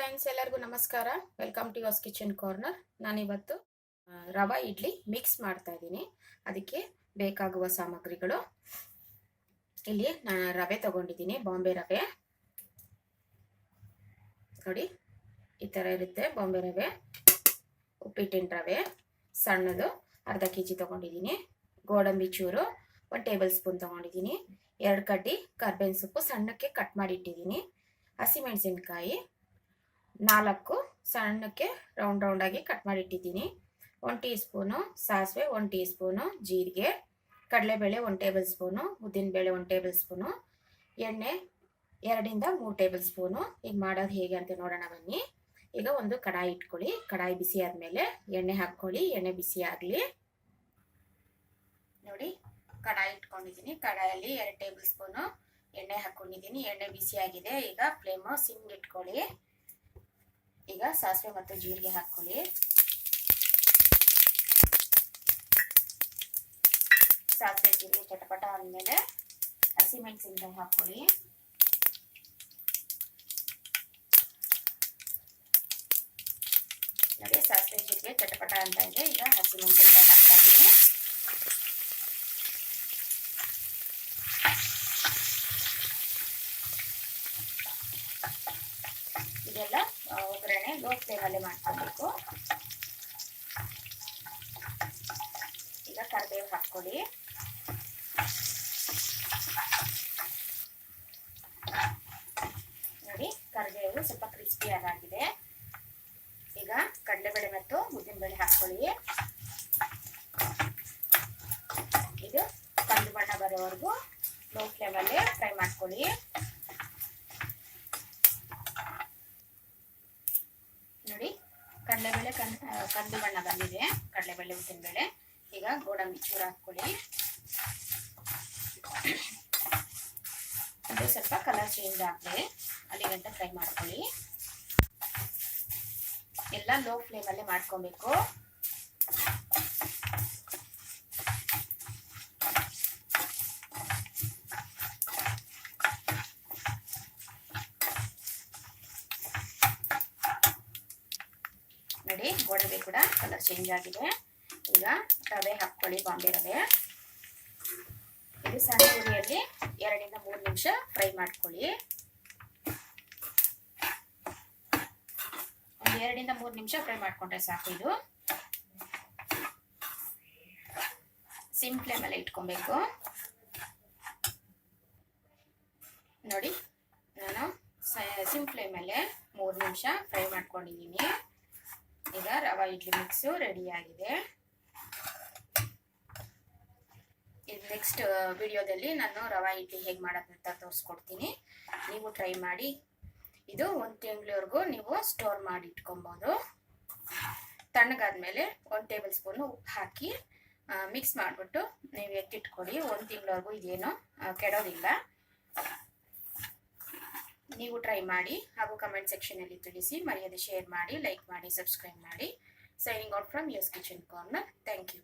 Friends, ಎಲ್ಲರಿಗೂ ನಮಸ್ಕಾರ. Welcome to yours kitchen corner. ನಾನಿವತ್ತು ರವಾ ಇಡ್ಲಿ ಮಿಕ್ಸ್ ಮಾಡ್ತಾ ಇದ್ದೀನಿ. ಅದಕ್ಕೆ ಬೇಕಾಗುವ ಸಾಮಗ್ರಿಗಳು ಇಲ್ಲಿ ನಾನು ರವೆ ತಗೊಂಡಿದ್ದೀನಿ, ಬಾಂಬೆ ರವೆ. ನೋಡಿ, ಈ ಥರ ಇರುತ್ತೆ ಬಾಂಬೆ ರವೆ. ಉಪ್ಪಿಟ್ಟಿನ ರವೆ ಸಣ್ಣದು ಅರ್ಧ kg ತಗೊಂಡಿದ್ದೀನಿ. ಗೋಡಂಬಿ ಚೂರು 1 ಟೇಬಲ್ ಸ್ಪೂನ್ ತಗೊಂಡಿದ್ದೀನಿ. 2 ಕಡ್ಡಿ ಕರ್ಬೇವಿನ ಸೊಪ್ಪು ಸಣ್ಣಕ್ಕೆ ಕಟ್ ಮಾಡಿ ಇಟ್ಟಿದ್ದೀನಿ. ಹಸಿಮೆಣಸಿನಕಾಯಿ 4 ಸಣ್ಣಕ್ಕೆ ರೌಂಡ್ ಆಗಿ ಕಟ್ ಮಾಡಿ ಇಟ್ಟಿದ್ದೀನಿ. 1 ಟೀ ಸ್ಪೂನು ಸಾಸಿವೆ, 1 ಟೀ ಸ್ಪೂನು ಜೀರಿಗೆ, ಕಡಲೆಬೇಳೆ 1 ಟೇಬಲ್ ಸ್ಪೂನು, ಉದ್ದಿನಬೇಳೆ 1 ಟೇಬಲ್ ಸ್ಪೂನು, ಎಣ್ಣೆ 2 ಇಂದ 3 ಟೇಬಲ್ ಸ್ಪೂನು. ಈಗ ಮಾಡೋದು ಹೇಗೆ ಅಂತ ನೋಡೋಣ ಬನ್ನಿ. ಈಗ ಒಂದು ಕಡಾಯಿ ಇಟ್ಕೊಳ್ಳಿ. ಕಡಾಯಿ ಬಿಸಿ ಆದಮೇಲೆ ಎಣ್ಣೆ ಹಾಕ್ಕೊಳ್ಳಿ. ಎಣ್ಣೆ ಬಿಸಿ ಆಗಲಿ. ನೋಡಿ, ಕಡಾಯಿ ಇಟ್ಕೊಂಡಿದ್ದೀನಿ. ಕಡಾಯಲ್ಲಿ 2 ಟೇಬಲ್ ಸ್ಪೂನು ಎಣ್ಣೆ ಹಾಕೊಂಡಿದ್ದೀನಿ. ಎಣ್ಣೆ ಬಿಸಿ ಆಗಿದೆ. ಈಗ ಫ್ಲೇಮು ಸಿಮ್ ಇಟ್ಕೊಳ್ಳಿ. ಈಗ ಸಾಸಿವೆ ಮತ್ತು ಜೀರಿಗೆ ಹಾಕ್ಕೊಳ್ಳಿ. ಸಾಸಿವೆ ಜೀರಿಗೆ ಚಟಪಟ ಆದಮೇಲೆ ಹಸಿಮೆಣಸಿನಕಾಯಿ ಹಾಕ್ಕೊಳ್ಳಿ. ನೋಡಿ, ಸಾಸಿವೆ ಜೀರಿಗೆ ಚಟಪಟ ಅಂತ ಇದೆ. ಈಗ ಹಸಿಮೆಣಸಿನಕಾಯಿ ಹಾಕ್ತಾ ಇದ್ದೀನಿ. ಇದೆಲ್ಲ ಒಗ್ಗರಣೆ ಲೋ ಫ್ಲೇಮಲ್ಲಿ ಮಾಡ್ಕೋಬೇಕು. ಈಗ ಕರಿಬೇವು ಹಾಕ್ಕೊಳ್ಳಿ. ನೋಡಿ, ಕರಿಬೇವು ಸ್ವಲ್ಪ ಕ್ರಿಸ್ಪಿಯಾಗಿ ಆಗಿದೆ. ಈಗ ಕಡಲೆಬೇಳೆ ಮತ್ತು ಉದ್ದಿನಬೇಳೆ ಹಾಕ್ಕೊಳ್ಳಿ. ಇದು ಕಂದು ಬಣ್ಣ ಬರೋವರೆಗೂ ಲೋ ಫ್ಲೇಮಲ್ಲಿ ಫ್ರೈ ಮಾಡ್ಕೊಳ್ಳಿ. ನೋಡಿ, ಕಡಲೆಬೇಳೆ ಕಂದು ಬಣ್ಣ ಬಂದಿದೆ. ಕಡಲೆಬೇಳೆ ಉದ್ದಿನಬೇಳೆ. ಈಗ ಗೋಡಂಬಿ ಚೂರು ಹಾಕ್ಕೊಳ್ಳಿ. ಅದು ಸ್ವಲ್ಪ ಕಲರ್ ಚೇಂಜ್ ಆಗಲಿ, ಅಲ್ಲಿ ಗಂಟ ಫ್ರೈ ಮಾಡ್ಕೊಳ್ಳಿ. ಎಲ್ಲ ಲೋ ಫ್ಲೇಮಲ್ಲೇ ಮಾಡ್ಕೊಬೇಕು. ನೋಡಿ, ಗೋಡಂಬಿ ಕೂಡ ಕಲರ್ ಚೇಂಜ್ ಆಗಿದೆ. ಈಗ ರವೆ ಹಾಕ್ಕೊಳ್ಳಿ, ಬಾಂಬೆ ರವೆ. ಇದು ಸಣ್ಣ ಉರಿಯಲ್ಲಿ 2 ಇಂದ 3 ನಿಮಿಷ ಫ್ರೈ ಮಾಡ್ಕೊಳ್ಳಿ. ಒಂದು 2 ಇಂದ 3 ನಿಮಿಷ ಫ್ರೈ ಮಾಡ್ಕೊಂಡ್ರೆ ಸಾಕು. ಇದು ಸಿಮ್ ಫ್ಲೇಮಲ್ಲಿ ಇಟ್ಕೊಬೇಕು. ನೋಡಿ, ನಾನು ಸಿಮ್ ಫ್ಲೇಮಲ್ಲೇ 3 ನಿಮಿಷ ಫ್ರೈ ಮಾಡ್ಕೊಂಡಿದ್ದೀನಿ. ಈಗ ರವಾ ಇಡ್ಲಿ ಮಿಕ್ಸು ರೆಡಿ ಆಗಿದೆ. ಇದು ನೆಕ್ಸ್ಟ್ ವಿಡಿಯೋದಲ್ಲಿ ನಾನು ರವಾ ಇಡ್ಲಿ ಹೇಗೆ ಮಾಡೋದಂತ ತೋರಿಸ್ಕೊಡ್ತೀನಿ. ನೀವು ಟ್ರೈ ಮಾಡಿ. ಇದು 1 ತಿಂಗಳವರೆಗೂ ನೀವು ಸ್ಟೋರ್ ಮಾಡಿ ಇಟ್ಕೊಬೋದು. ತಣ್ಣಗಾದ್ಮೇಲೆ 1 ಟೇಬಲ್ ಸ್ಪೂನು ಉಪ್ಪು ಹಾಕಿ ಮಿಕ್ಸ್ ಮಾಡಿಬಿಟ್ಟು ನೀವು ಎತ್ತಿಟ್ಕೊಡಿ. 1 ತಿಂಗಳವರೆಗೂ ಇದೇನು ಕೆಡೋದಿಲ್ಲ. ನೀವು ಟ್ರೈ ಮಾಡಿ ಹಾಗೂ ಕಮೆಂಟ್ ಸೆಕ್ಷನಲ್ಲಿ ತಿಳಿಸಿ. ಮರೆಯದೆ ಶೇರ್ ಮಾಡಿ, ಲೈಕ್ ಮಾಡಿ, ಸಬ್ಸ್ಕ್ರೈಬ್ ಮಾಡಿ. Signing out from yours kitchen corner. Thank you.